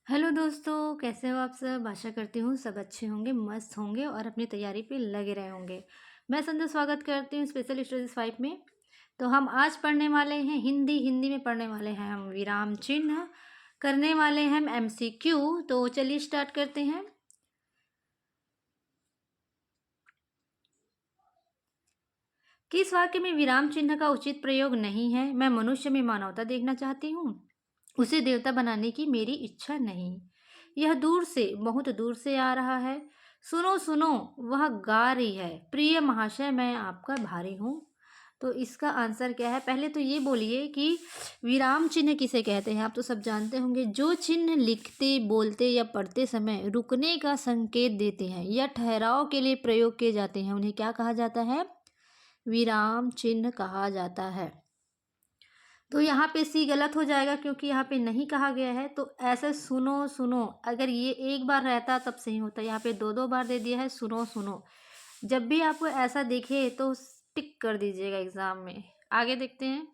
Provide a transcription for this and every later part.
Hello दोस्तों, कैसे हो आप सब। आशा करती हूँ सब अच्छे होंगे, मस्त होंगे और अपनी तैयारी पे लगे रहे होंगे। मैं संध्या स्वागत करती हूँ स्पेशल स्टडीज 5 में। तो हम आज पढ़ने वाले हैं हिंदी में पढ़ने वाले हैं हम विराम चिन्ह, करने वाले हैं हम MCQ। तो चलिए स्टार्ट करते हैं। किस वाक्य में विराम चिन्ह का उचित प्रयोग नहीं है? मैं मनुष्य में मानवता देखना चाहती हूँ, उसे देवता बनाने की मेरी इच्छा नहीं। यह दूर से, बहुत दूर से आ रहा है। सुनो सुनो, वह गा रही है। प्रिय महाशय, मैं आपका भारी हूँ। तो इसका आंसर क्या है? पहले तो ये बोलिए कि विराम चिन्ह किसे कहते हैं। आप तो सब जानते होंगे, जो चिन्ह लिखते, बोलते या पढ़ते समय रुकने का संकेत देते हैं या ठहराव के लिए प्रयोग किए जाते हैं, उन्हें क्या कहा जाता है? विराम चिन्ह कहा जाता है। तो यहाँ पे सी गलत हो जाएगा क्योंकि यहाँ पे नहीं कहा गया है। तो ऐसे सुनो सुनो, अगर ये एक बार रहता तब सही होता। यहाँ पे दो बार दे दिया है सुनो सुनो। जब भी आपको ऐसा दिखे तो टिक कर दीजिएगा एग्जाम में। आगे देखते हैं।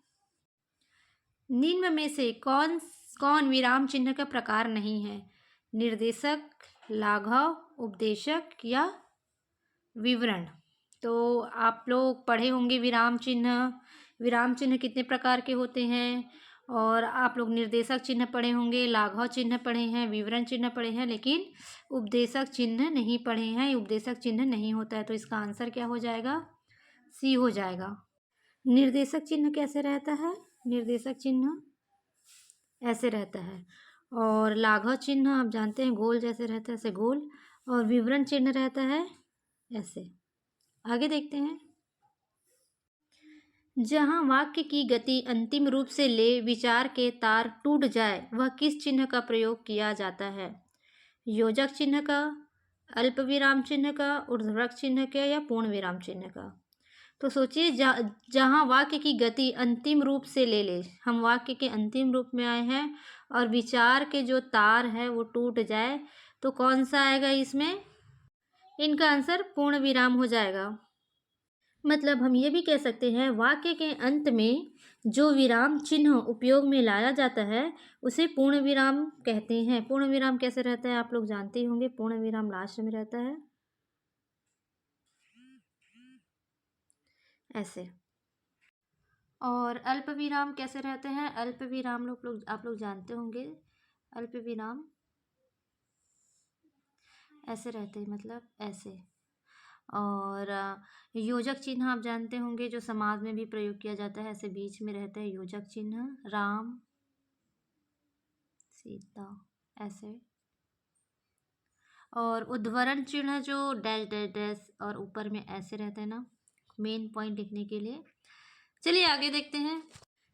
निम्न में से कौन कौन विराम चिन्ह का प्रकार नहीं है? निर्देशक, लाघव, उपदेशक या विवरण। तो आप लोग पढ़े होंगे विराम चिन्ह। विराम चिन्ह कितने प्रकार के होते हैं, और आप लोग निर्देशक चिन्ह पढ़े होंगे, लाघव चिन्ह पढ़े हैं, विवरण चिन्ह पढ़े हैं, लेकिन उपदेशक चिन्ह नहीं पढ़े हैं। उपदेशक चिन्ह नहीं होता है। तो इसका आंसर क्या हो जाएगा? सी हो जाएगा। निर्देशक चिन्ह कैसे रहता है? निर्देशक चिन्ह ऐसे रहता है, और लाघव चिन्ह आप जानते हैं गोल जैसे रहता है, ऐसे गोल। और विवरण चिन्ह रहता है ऐसे। आगे देखते हैं। जहाँ वाक्य की गति अंतिम रूप से ले विचार के तार टूट जाए, वह किस चिन्ह का प्रयोग किया जाता है? योजक चिन्ह का, अल्प विराम चिन्ह का, ऊर्ध्वक चिन्ह का या पूर्ण विराम चिन्ह का? तो सोचिए, जहाँ वाक्य की गति अंतिम रूप से ले हम वाक्य के अंतिम रूप में आए हैं और विचार के जो तार है वो टूट जाए, तो कौन सा आएगा इसमें? इनका आंसर पूर्ण विराम हो जाएगा। मतलब हम ये भी कह सकते हैं, वाक्य के अंत में जो विराम चिन्ह उपयोग में लाया जाता है उसे पूर्ण विराम कहते हैं। पूर्ण विराम कैसे रहता है आप लोग जानते ही होंगे। पूर्ण विराम लास्ट में रहता है ऐसे। और अल्प विराम कैसे रहते हैं? अल्प विराम आप लोग जानते होंगे। अल्प विराम ऐसे रहते हैं, मतलब ऐसे। और योजक चिन्ह आप जानते होंगे, जो समाज में भी प्रयोग किया जाता है, ऐसे बीच में रहता है योजक चिन्ह। राम, सीता, ऐसे। और उद्धरण चिन्ह जो डैश डैश डैश और ऊपर में ऐसे रहते हैं ना, मेन पॉइंट लिखने के लिए। चलिए आगे देखते हैं।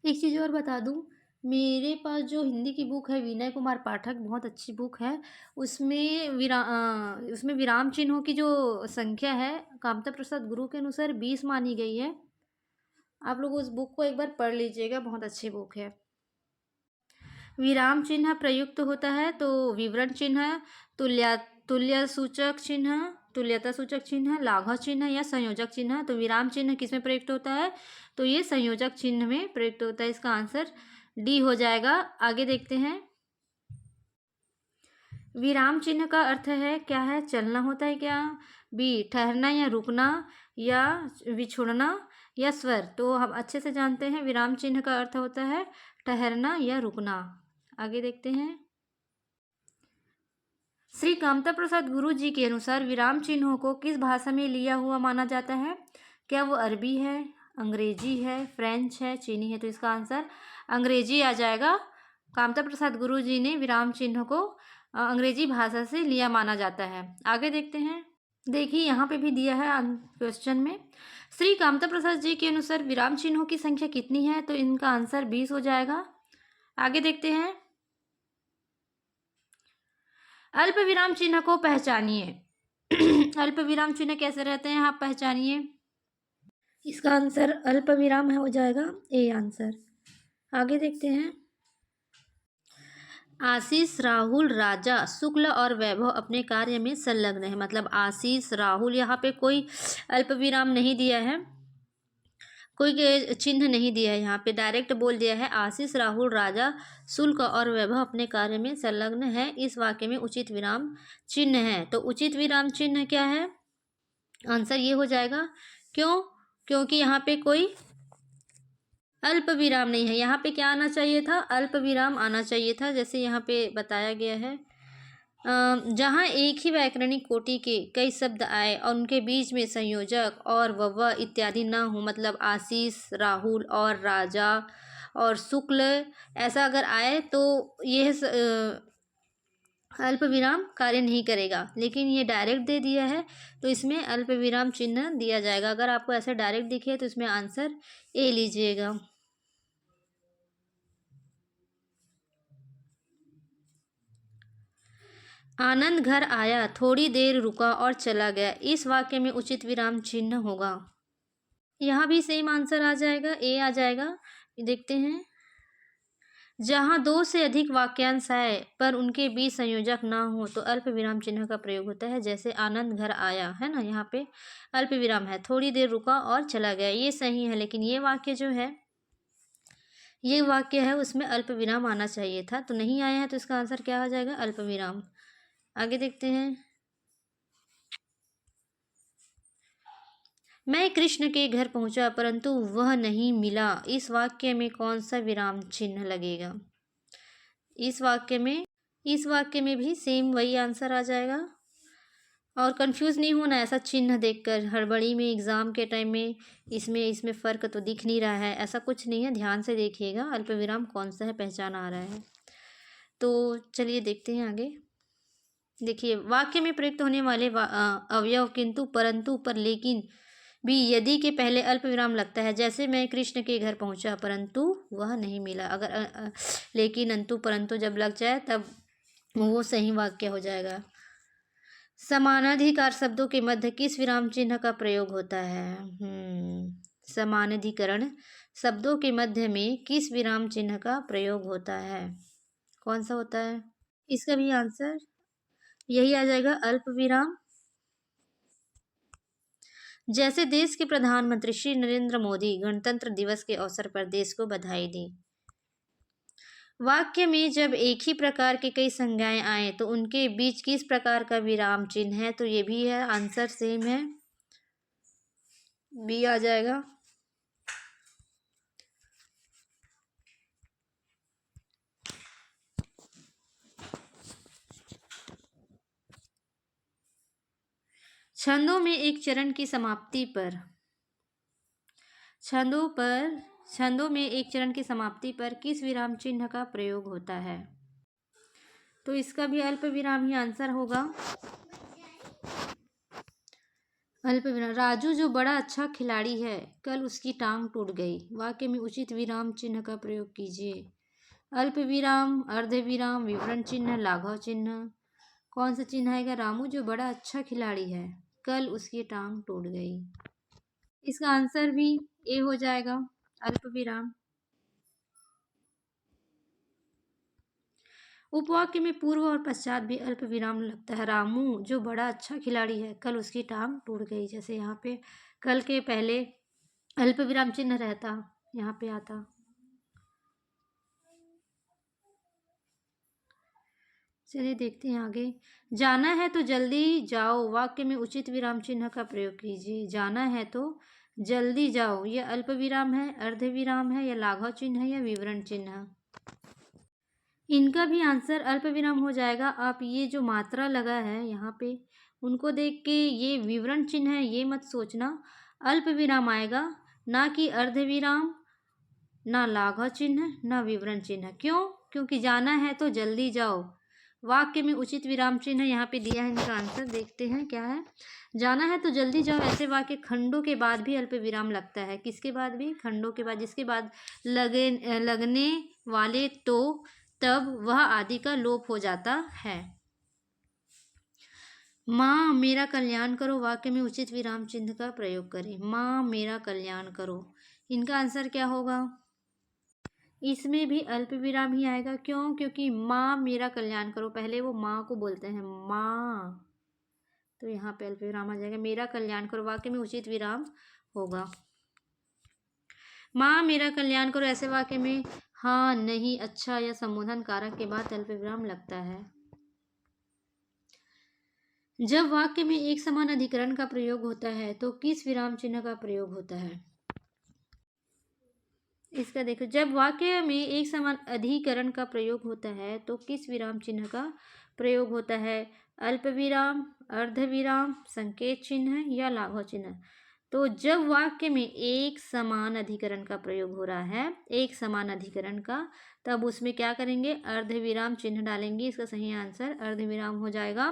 एक चीज़ और बता दूं, मेरे पास जो हिंदी की बुक है विनय कुमार पाठक, बहुत अच्छी बुक है। उसमें विराम चिन्हों की जो संख्या है कामता प्रसाद गुरु के अनुसार 20 मानी गई है। आप लोग उस बुक को एक बार पढ़ लीजिएगा, बहुत अच्छी बुक है। विराम चिन्ह प्रयुक्त होता है तो विवरण चिन्ह, तुल्य सूचक चिन्ह, तुल्यता सूचक चिन्ह, लाघव चिन्ह या संयोजक चिन्ह। तो विराम चिन्ह किस में प्रयुक्त होता है? तो ये संयोजक चिन्ह में प्रयुक्त होता है। इसका आंसर डी हो जाएगा। आगे देखते हैं। विराम चिन्ह का अर्थ है क्या है? चलना होता है क्या? बी, ठहरना या रुकना या विछुड़ना या स्वर। तो हम अच्छे से जानते हैं विराम चिन्ह का अर्थ होता है ठहरना या रुकना। आगे देखते हैं। श्री कामता प्रसाद गुरु जी के अनुसार विराम चिन्हों को किस भाषा में लिया हुआ माना जाता है? क्या वो अरबी है, अंग्रेजी है, फ्रेंच है, चीनी है? तो इसका आंसर अंग्रेजी आ जाएगा। कामता प्रसाद गुरु जी ने विराम चिन्ह को अंग्रेजी भाषा से लिया माना जाता है। आगे देखते हैं। देखिए यहाँ पे भी दिया है क्वेश्चन में, श्री कामता प्रसाद जी के अनुसार विराम चिन्हों की संख्या कितनी है? तो इनका आंसर 20 हो जाएगा। आगे देखते हैं। अल्प विराम चिन्ह को पहचानिए। अल्प विराम चिन्ह कैसे रहते हैं, आप पहचानिए। इसका आंसर अल्प विराम हो जाएगा, ए आंसर। आगे देखते हैं। आशीष, राहुल, राजा, शुक्ल और वैभव अपने कार्य में संलग्न है। मतलब आशीष, राहुल, यहाँ पे कोई अल्प विराम नहीं दिया है, कोई चिन्ह नहीं दिया है, यहाँ पे डायरेक्ट बोल दिया है आशीष, राहुल, राजा, शुल्क और वैभव अपने कार्य में संलग्न है। इस वाक्य में उचित विराम चिन्ह है। तो उचित विराम चिन्ह क्या है? आंसर ये हो जाएगा। क्यों? क्योंकि यहाँ पे कोई अल्प विराम नहीं है। यहाँ पे क्या आना चाहिए था? अल्प विराम आना चाहिए था, जैसे यहाँ पे बताया गया है। जहाँ एक ही व्याकरणिक कोटि के कई शब्द आए और उनके बीच में संयोजक और वह इत्यादि ना हो, मतलब आशीष, राहुल और राजा और शुक्ल, ऐसा अगर आए तो यह अल्प विराम कार्य नहीं करेगा। लेकिन ये डायरेक्ट दे दिया है तो इसमें अल्प विराम चिन्ह दिया जाएगा। अगर आपको ऐसा डायरेक्ट दिखे तो इसमें आंसर ए लीजिएगा। आनंद घर आया, थोड़ी देर रुका और चला गया। इस वाक्य में उचित विराम चिन्ह होगा। यहाँ भी सेम आंसर आ जाएगा, ए आ जाएगा। देखते हैं। जहाँ दो से अधिक वाक्यांश आए पर उनके बीच संयोजक ना हो तो अल्प विराम चिन्ह का प्रयोग होता है। जैसे आनंद घर आया है ना, यहाँ पे अल्प विराम है, थोड़ी देर रुका और चला गया, ये सही है। लेकिन ये वाक्य जो है, ये वाक्य है, उसमें अल्प विराम आना चाहिए था, तो नहीं आया है, तो इसका आंसर क्या हो जाएगा? अल्प विराम। आगे देखते हैं। मैं कृष्ण के घर पहुंचा परंतु वह नहीं मिला। इस वाक्य में कौन सा विराम चिन्ह लगेगा? इस वाक्य में भी सेम वही आंसर आ जाएगा। और कंफ्यूज नहीं होना ऐसा चिन्ह देखकर, हड़बड़ी में एग्ज़ाम के टाइम में इसमें फ़र्क तो दिख नहीं रहा है, ऐसा कुछ नहीं है। ध्यान से देखिएगा अल्प विराम कौन सा है, पहचान आ रहा है। तो चलिए देखते हैं आगे। देखिए, वाक्य में प्रयुक्त होने वाले अवयव किंतु, परंतु, पर, लेकिन भी, यदि के पहले अल्प विराम लगता है। जैसे मैं कृष्ण के घर पहुंचा परंतु वह नहीं मिला। अगर लेकिन, अंतु, परंतु जब लग जाए तब वो सही वाक्य हो जाएगा। समानाधिकार शब्दों के मध्य किस विराम चिन्ह का प्रयोग होता है? समानाधिकरण शब्दों के मध्य में किस विराम चिन्ह का प्रयोग होता है? कौन सा होता है? इसका भी आंसर यही आ जाएगा, अल्प विराम। जैसे देश के प्रधानमंत्री श्री नरेंद्र मोदी गणतंत्र दिवस के अवसर पर देश को बधाई दी। वाक्य में जब एक ही प्रकार के कई संज्ञाएं आए तो उनके बीच किस प्रकार का विराम चिन्ह है? तो ये भी है, आंसर सेम है, बी आ जाएगा। छंदों में एक चरण की समाप्ति पर छंदों में एक चरण की समाप्ति पर किस विराम चिन्ह का प्रयोग होता है? तो इसका भी अल्प विराम ही आंसर होगा। अल्प विराम। राजू जो बड़ा अच्छा खिलाड़ी है, कल उसकी टांग टूट गई। वाक्य में उचित विराम चिन्ह का प्रयोग कीजिए। अल्प विराम, अर्ध विराम, विवरण चिन्ह, लाघव चिन्ह। कौन सा चिन्ह आएगा? रामू जो बड़ा अच्छा खिलाड़ी है, कल उसकी टांग टूट गई। इसका आंसर भी ए हो जाएगा, अल्प विराम। उपवाक्य में पूर्व और पश्चात भी अल्प विराम लगता है। रामू जो बड़ा अच्छा खिलाड़ी है, कल उसकी टांग टूट गई। जैसे यहाँ पे कल के पहले अल्प विराम चिन्ह रहता, यहाँ पे आता। चलिए देखते हैं आगे। जाना है तो जल्दी जाओ। वाक्य में उचित विराम चिन्ह का प्रयोग कीजिए। जाना है तो जल्दी जाओ, यह अल्प विराम है, अर्ध विराम है, या लाघव चिन्ह है, या विवरण चिन्ह? इनका भी आंसर अल्प विराम हो जाएगा। आप ये जो मात्रा लगा है यहाँ पे, उनको देख के ये विवरण चिन्ह है ये मत सोचना, अल्प विराम आएगा, ना कि अर्ध विराम, ना लाघव चिन्ह, ना विवरण चिन्ह। क्यों? क्योंकि जाना है तो जल्दी जाओ। वाक्य में उचित विराम चिन्ह यहाँ पे दिया है। इनका आंसर देखते हैं क्या है। जाना है तो जल्दी जाओ, ऐसे वाक्य खंडों के बाद भी अल्प विराम लगता है। किसके बाद भी? खंडों के बाद, जिसके बाद लगने वाले तो, तब, वह आदि का लोप हो जाता है। माँ मेरा कल्याण करो। वाक्य में उचित विराम चिन्ह का प्रयोग करें। माँ मेरा कल्याण करो। इनका आंसर क्या होगा? इसमें भी अल्प विराम ही आएगा। क्यों? क्योंकि माँ मेरा कल्याण करो, पहले वो माँ को बोलते हैं, माँ, तो यहाँ पे अल्प विराम आ जाएगा। मेरा कल्याण करो वाक्य में उचित विराम होगा। माँ मेरा कल्याण करो ऐसे वाक्य में हाँ, नहीं, अच्छा या संबोधन कारक के बाद अल्प विराम लगता है। जब वाक्य में एक समान अधिकरण का प्रयोग होता है तो किस विराम चिन्ह का प्रयोग होता है? इसका देखो, जब वाक्य में एक समान अधिकरण का प्रयोग होता है तो किस विराम चिन्ह का प्रयोग होता है? अल्प विराम, अर्ध विराम, संकेत चिन्ह या लाघव चिन्ह। तो जब वाक्य में एक समान अधिकरण का प्रयोग हो रहा है, एक समान अधिकरण का, तब उसमें क्या करेंगे? अर्ध विराम चिन्ह डालेंगे। इसका सही आंसर अर्ध विराम हो जाएगा।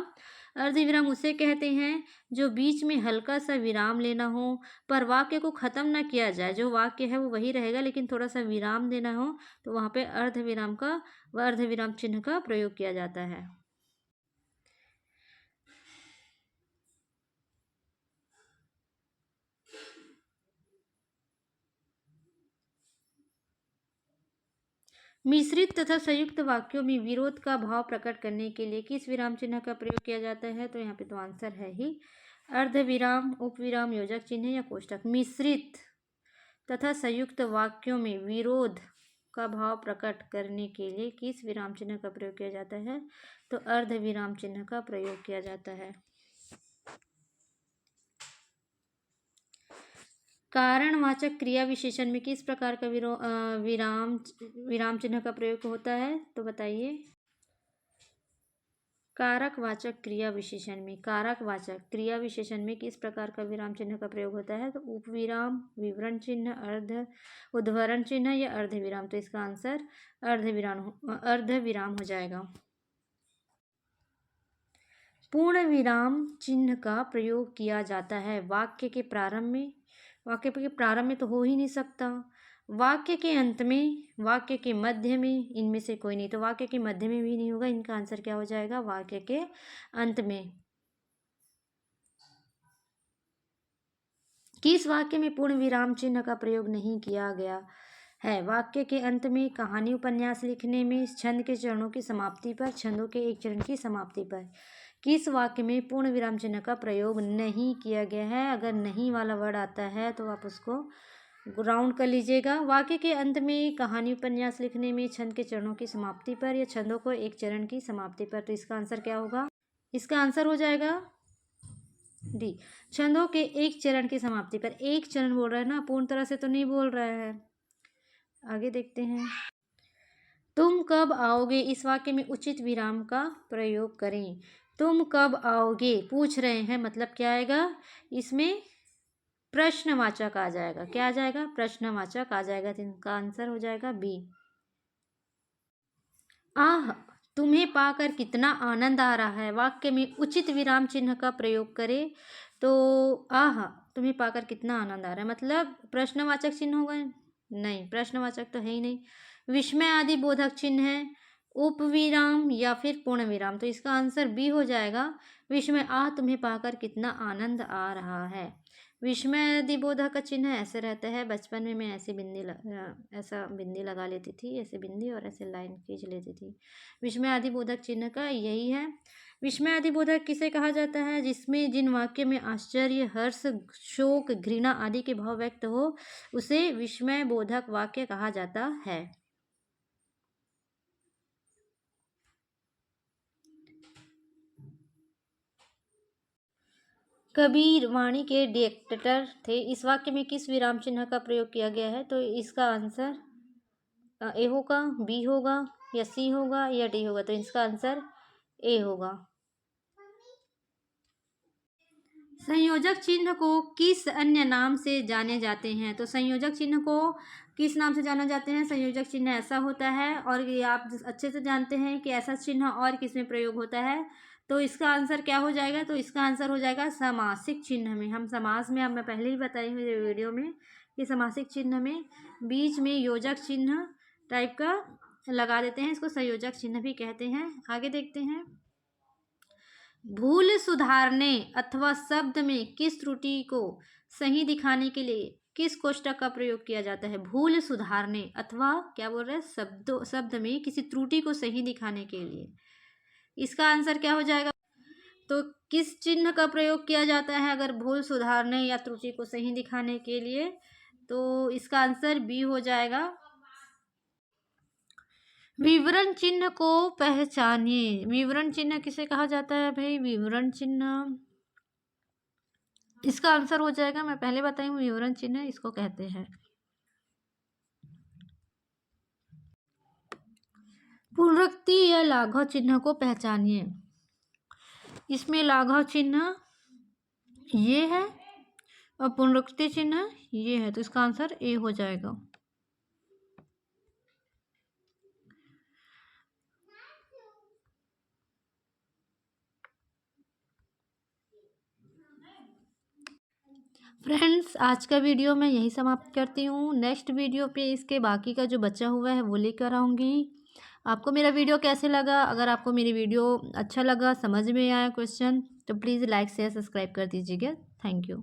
अर्ध विराम उसे कहते हैं जो बीच में हल्का सा विराम लेना हो पर वाक्य को खत्म ना किया जाए। जो वाक्य है वो वही रहेगा लेकिन थोड़ा सा विराम देना हो तो वहाँ पे अर्ध विराम का व अर्ध विराम चिन्ह का प्रयोग किया जाता है। मिश्रित तथा संयुक्त वाक्यों में विरोध का भाव प्रकट करने के लिए किस विराम चिन्ह का प्रयोग किया जाता है? तो यहाँ पे तो आंसर है ही अर्ध विराम, उपविराम, योजक चिन्ह या कोष्टक। मिश्रित तथा संयुक्त वाक्यों में विरोध का भाव प्रकट करने के लिए किस विराम चिन्ह का प्रयोग किया जाता है? तो अर्ध विराम चिन्ह का प्रयोग किया जाता है। कारणवाचक क्रिया विशेषण में किस प्रकार का विराम चिन्ह का प्रयोग होता है? तो बताइए। कारकवाचक क्रिया विशेषण में, कारकवाचक क्रिया विशेषण में किस प्रकार का विराम चिन्ह का प्रयोग होता है? तो उपविराम, विवरण चिन्ह, उद्धरण चिन्ह या अर्ध विराम। तो इसका आंसर अर्ध विराम हो जाएगा। पूर्ण विराम चिन्ह का प्रयोग किया जाता है वाक्य के प्रारंभ में। वाक्य के प्रारंभ में तो हो ही नहीं सकता। वाक्य के अंत में, वाक्य के मध्य में, इनमें से कोई नहीं। तो वाक्य के मध्य में भी नहीं होगा। इनका आंसर क्या हो जाएगा? वाक्य के अंत में। किस वाक्य में पूर्ण विराम चिन्ह का प्रयोग नहीं किया गया है? वाक्य के अंत में, कहानी उपन्यास लिखने में, छंद के चरणों की समाप्ति पर, छंदों के एक चरण की समाप्ति पर। किस वाक्य में पूर्ण विराम चिन्ह का प्रयोग नहीं किया गया है? अगर नहीं वाला वर्ड आता है तो आप उसको राउंड कर लीजिएगा। वाक्य के अंत में, कहानी उपन्यास लिखने में, छंद के चरणों की समाप्ति पर या छंदों को एक चरण की समाप्ति पर। तो इसका आंसर क्या होगा? इसका आंसर हो जाएगा डी, छंदों के एक चरण की समाप्ति पर। एक चरण बोल रहा है ना, पूर्ण तरह से तो नहीं बोल रहा है। आगे देखते हैं। तुम कब आओगे, इस वाक्य में उचित विराम का प्रयोग करें। तुम कब आओगे पूछ रहे हैं, मतलब क्या आएगा इसमें? प्रश्नवाचक आ जाएगा। क्या आ जाएगा? प्रश्नवाचक आ जाएगा। तो इनका आंसर हो जाएगा बी। आह, तुम्हें पाकर कितना आनंद आ रहा है। वाक्य में उचित विराम चिन्ह का प्रयोग करें तो आह, तुम्हें पाकर कितना आनंद आ रहा है, मतलब प्रश्नवाचक चिन्ह होगा? नहीं, प्रश्नवाचक तो है ही नहीं। विस्मय आदि बोधक चिन्ह है, उपविराम या फिर पूर्ण विराम। तो इसका आंसर बी हो जाएगा। विस्मय, आह तुम्हें पाकर कितना आनंद आ रहा है। विस्मय आदि बोधक का चिन्ह ऐसे रहता है। बचपन में मैं ऐसी ऐसा बिंदी लगा लेती थी, ऐसे बिंदी, और ऐसे लाइन खींच लेती थी। विस्मय आदि बोधक चिन्ह का यही है। विस्मय आदि बोधक किसे कहा जाता है? जिसमें जिन वाक्य में आश्चर्य, हर्ष, शोक, घृणा आदि के भाव व्यक्त हो उसे विस्मय बोधक वाक्य कहा जाता है। कबीर वाणी के डिक्टेटर थे। इस वाक्य में किस विराम चिन्ह का प्रयोग किया गया है? तो इसका आंसर ए होगा, बी होगा या सी होगा या डी होगा। तो इसका आंसर ए होगा। संयोजक चिन्ह को किस अन्य नाम से जाने जाते हैं? तो संयोजक चिन्ह को किस नाम से जाना जाते हैं? संयोजक चिन्ह ऐसा होता है, और ये आप अच्छे से जानते हैं कि ऐसा चिन्ह और किस में प्रयोग होता है। तो इसका आंसर क्या हो जाएगा? तो इसका आंसर हो जाएगा समासिक चिन्ह में। हम समास में, अब मैं पहले ही बताई हुई वीडियो में कि समासिक चिन्ह में बीच में योजक चिन्ह टाइप का लगा देते हैं, इसको संयोजक चिन्ह भी कहते हैं। आगे देखते हैं। भूल सुधारने अथवा शब्द में किस त्रुटि को सही दिखाने के लिए किस कोष्टक का प्रयोग किया जाता है? भूल सुधारने अथवा क्या बोल रहे हैं, शब्द में किसी त्रुटि को सही दिखाने के लिए। इसका आंसर क्या हो जाएगा? तो किस चिन्ह का प्रयोग किया जाता है अगर भूल सुधारने या त्रुटि को सही दिखाने के लिए? तो इसका आंसर बी हो जाएगा। विवरण चिन्ह को पहचानिए। विवरण चिन्ह किसे कहा जाता है भाई? विवरण चिन्ह, इसका आंसर हो जाएगा, मैं पहले बताई हूँ, विवरण चिन्ह इसको कहते हैं। पुनरुक्ति या लाघव चिन्ह को पहचानिए। इसमें लाघव चिन्ह ये है और पुनरुक्ति चिन्ह ये है, तो इसका आंसर ए हो जाएगा। फ्रेंड्स, आज का वीडियो मैं यही समाप्त करती हूँ। नेक्स्ट वीडियो पे इसके बाकी का जो बचा हुआ है वो लेकर आऊँगी। आपको मेरा वीडियो कैसे लगा? अगर आपको मेरी वीडियो अच्छा लगा, समझ में आया क्वेश्चन, तो प्लीज़ लाइक शेयर सब्सक्राइब कर दीजिएगा। Thank you.